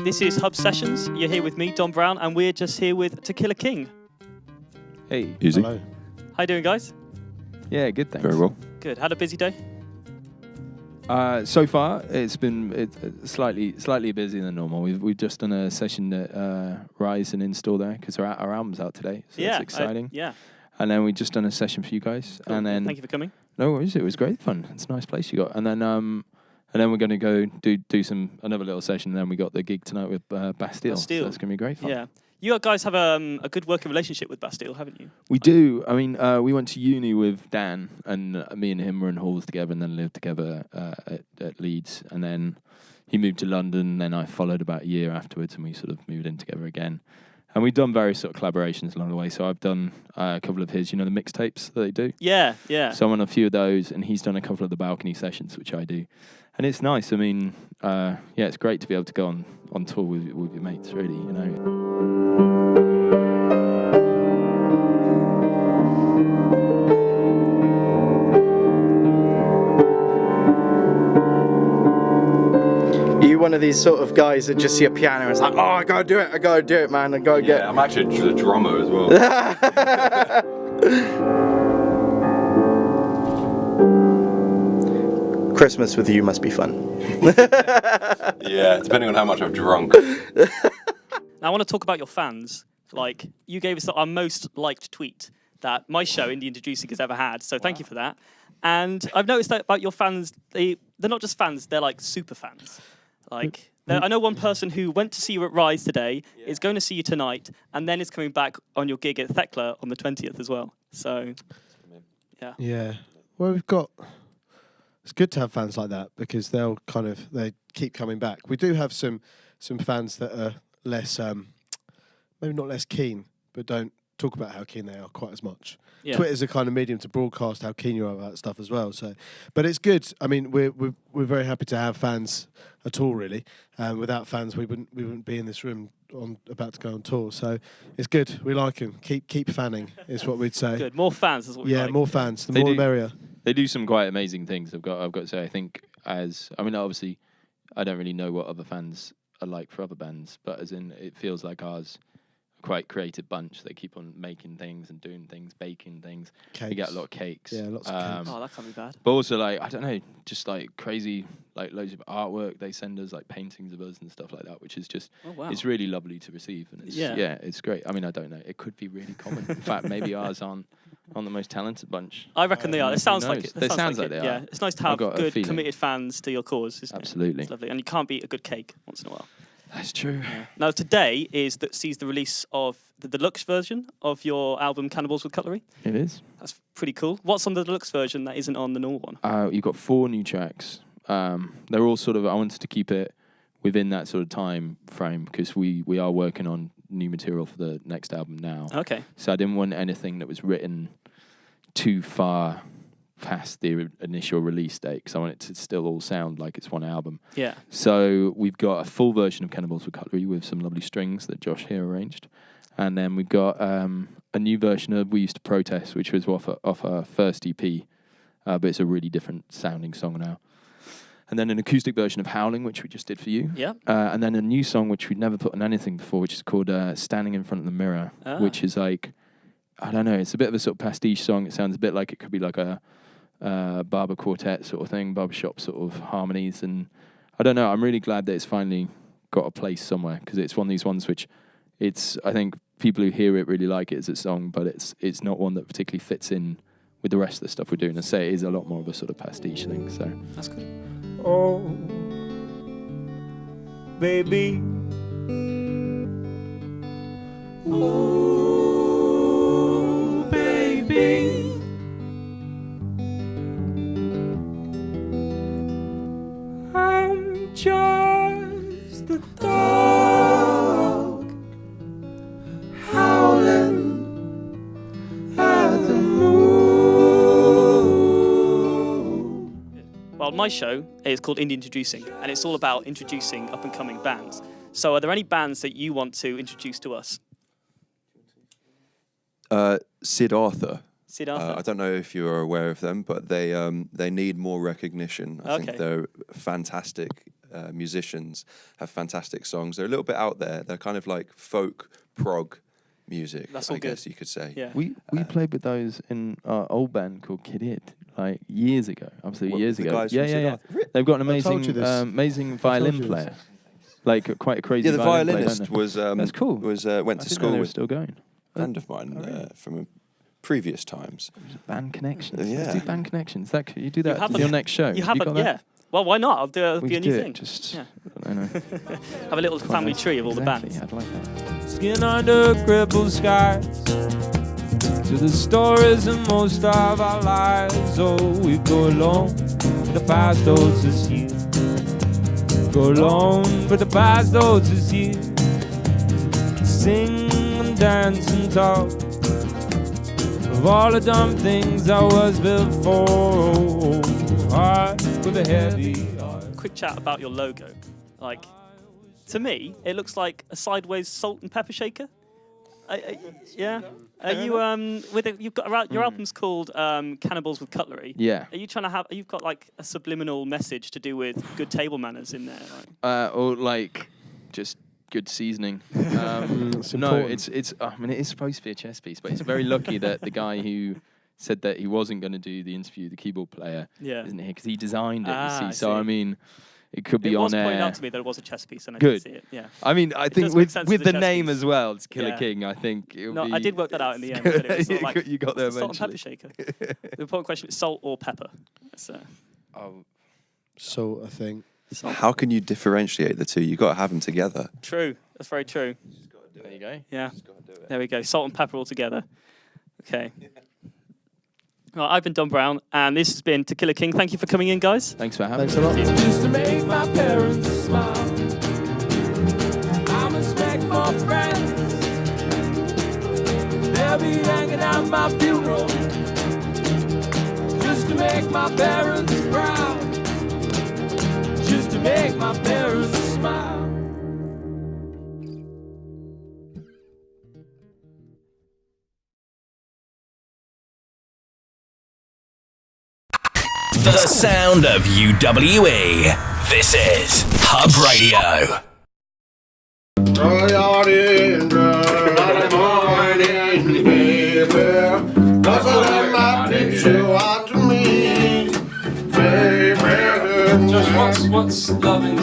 This is Hub Sessions. You're here with me, Don Brown, and we're just here with Tequila King. Hey. Easy. Hello. How you doing, guys? Yeah, good, thanks. Very well. Good. Had a busy day? So far, it's been slightly busier than normal. We've just done a session at Rise and Install there because our album's out today, so that's exciting. And then we just done a session for you guys. Cool. And then thank you for coming. No worries, it was great fun. It's a nice place you got. And then we're going to go do another little session. And then we got the gig tonight with Bastille. So that's going to be great fun. Yeah. You guys have a good working relationship with Bastille, haven't you? We do. I mean, we went to uni with Dan, and me and him were in halls together, and then lived together at Leeds. And then he moved to London. Then I followed about a year afterwards, and we sort of moved in together again. And we've done various sort of collaborations along the way. So I've done a couple of his, the mixtapes that they do. Yeah. So I'm on a few of those, and he's done a couple of the balcony sessions, which I do. And it's nice. I mean, it's great to be able to go on tour with your mates, really, Are you one of these sort of guys that just see a piano and it's like, oh, I gotta do it, man, I'm actually the drummer as well. Christmas with you must be fun. Yeah, depending on how much I've drunk. Now, I want to talk about your fans. Like, you gave us our most liked tweet that my show, Indie Introducing, has ever had. So thank you for that. And I've noticed that about your fans, they're not just fans, they're like super fans. Like, I know one person who went to see you at Rise today, is going to see you tonight, and then is coming back on your gig at Thekla on the 20th as well. So, yeah. Yeah. Well, it's good to have fans like that because they keep coming back. We do have some fans that are less, maybe not less keen, but don't talk about how keen they are quite as much. Yeah. Twitter's a kind of medium to broadcast how keen you are about stuff as well. So, but it's good. I mean, we're very happy to have fans at all, really. Without fans, we wouldn't be in this room about to go on tour. So it's good. We like them. Keep fanning is what we'd say. Good. More fans is what we like. Yeah, more fans. The more the merrier. They do some quite amazing things. I've got to say. I think obviously, I don't really know what other fans are like for other bands, but as in, it feels like ours. Quite creative bunch. They keep on making things and doing things, baking things. Cakes. We get a lot of cakes. Yeah, lots of cakes. Oh, that can't be bad. But also, I don't know, just crazy, loads of artwork. They send us paintings of us and stuff like that, which is just, it's really lovely to receive. And it's, it's great. I mean, I don't know. It could be really common. In fact, maybe ours aren't the most talented bunch. I reckon they are. It sounds like it. It sounds like they are. Yeah, it's nice to have good, committed fans to your cause, isn't Absolutely. It's lovely. And you can't beat a good cake once in a while. That's true. Yeah. Now, today sees the release of the deluxe version of your album Cannibals with Cutlery. It is. That's pretty cool. What's on the deluxe version that isn't on the normal one? You've got 4 new tracks. They're all sort of, I wanted to keep it within that sort of time frame because we are working on new material for the next album now. Okay. So I didn't want anything that was written too far past the initial release date because I want it to still all sound like it's one album. Yeah. So we've got a full version of Cannibals with Cutlery with some lovely strings that Josh here arranged. And then we've got a new version of We Used to Protest, which was off our first EP, but it's a really different sounding song now. And then an acoustic version of Howling, which we just did for you. Yeah. And then a new song, which we'd never put on anything before, which is called Standing in Front of the Mirror, which is I don't know, it's a bit of a sort of pastiche song. It sounds a bit like it could be like a barber quartet sort of thing, barbershop sort of harmonies. And I don't know, I'm really glad that it's finally got a place somewhere because it's one of these ones which I think people who hear it really like it as a song, but it's not one that particularly fits in with the rest of the stuff we're doing. I say it is a lot more of a sort of pastiche thing. So that's good. Oh, baby. Oh, baby. I'm just the dog howling at the moon. Well, my show is called Indie Introducing, and it's all about introducing up-and-coming bands. So are there any bands that you want to introduce to us? Sid Arthur. Sid Arthur? I don't know if you're aware of them, but they need more recognition. I think they're fantastic musicians, have fantastic songs. They're a little bit out there. They're kind of like folk prog music, That's all I good. guess you could say. Yeah. We played with those in our old band called Kid Id, like years ago, absolutely What, years with the ago. guys from Yeah. Siddhartha? They've got an I told you amazing, this. amazing told violin you this. player, like quite a crazy. Yeah, the violin player, violinist don't they? was That's cool. went I to didn't know school they were with still going. a friend of mine from previous times. Band connections. Yeah. Let's do band connections. That you do that have for a- your next show. You Have have got a, that? yeah. Well, why not? I'll do We be a could new do thing. it. Just Yeah. I don't know. Have a little family tree of all Exactly, the bands. I'd like that. Skin under crippled skies. To the stories of most of our lives. Oh, we go alone. The past holds us here. Go alone, but the past holds us here. Sing and dance and talk of all the dumb things I was before. Heart with a heavy heart. Quick chat about your logo. Like, to me, it looks like a sideways salt and pepper shaker. Yeah. Are you you've got your album's called Cannibals with Cutlery. Yeah. Are you trying to have? You've got like a subliminal message to do with good table manners in there. Right? Or like just good seasoning. It's No, important. it's. I mean, it is supposed to be a chess piece, but it's very lucky that the guy who said that he wasn't going to do the interview, the keyboard player, Yeah. isn't here because he designed it. Ah, you I see, so see. I mean, it could be It on was pointed air. out to me that it was a chess piece, and I Good. did see it. Yeah. I mean, I It think does make with sense with as a the chess name piece. as well, it's Killer Yeah. King. I think it'll No, be. I did work that out in the end. But it was sort of like, you got there what's the salt and eventually. pepper shaker. The important question is salt or pepper. That's, Oh, So I think. salt. How can you differentiate the two? You got to have them together. True. That's very true. there you go. Yeah. There we go. Salt and pepper all together. Okay. Well, I've been Don Brown, and this has been To Killer King. Thank you for coming in, guys. Thanks for having Thanks me. a lot. Just to make my parents smile. I respect my friends. They'll be hanging out my funeral. Just to make my parents proud. Just to make my parents smile. The sound of UWE. This is Hub Radio. Josh, what's loving